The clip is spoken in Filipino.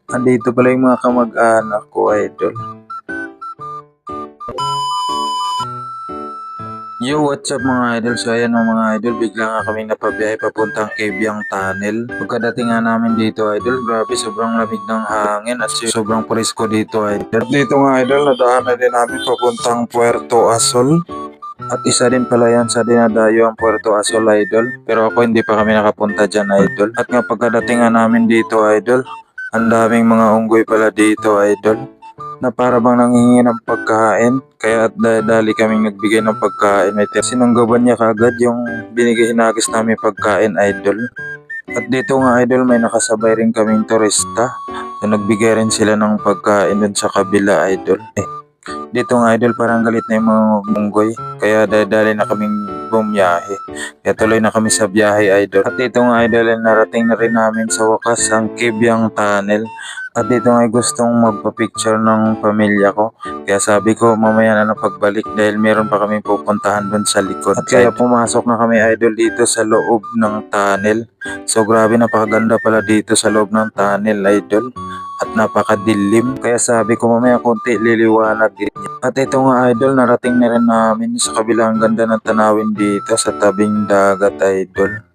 Andito pala yung mga kamag-anak ko, idol. Yo, what's up mga idol? So ayan mga idol, bigla nga kami napabiyahe papuntang Kebyang Tunnel. Pagkadating nga namin dito idol, grabe sobrang lamig ng hangin at sobrang presko dito idol. At dito nga idol, nadaanan din namin papuntang Puerto Asol. At isa din pala yan sa dinadayo ang Puerto Asol idol. Pero ako hindi pa kami nakapunta dyan idol. At nga pagkadating nga namin dito idol, ang daming mga unggoy pala dito idol na para bang nanghihingi ng pagkain. Kaya at dali kaming nagbigay ng pagkain. May sinunggaban niya kagad yung binigay hinagis namin pagkain idol. At dito nga idol may nakasabay rin kaming turista. So nagbigay rin sila ng pagkain dun sa kabila idol. Dito nga idol parang galit na yung mga munggoy. Kaya dali na kaming bumiyahe. Kaya tuloy na kami sa biyahe idol. At dito nga idol narating na rin namin sa wakas ang Kebyang Tunnel. At dito nga gustong magpa-picture ng pamilya ko. Kaya sabi ko mamaya na lang pagbalik dahil meron pa kami pupuntahan dun sa likod. At kaya pumasok na kami idol dito sa loob ng tunnel. So grabe napakaganda pala dito sa loob ng tunnel idol. At napakadilim. Kaya sabi ko mamaya konti liliwanag din. At ito nga idol narating na rin namin sa kabilang ganda ng tanawin dito sa tabing dagat idol.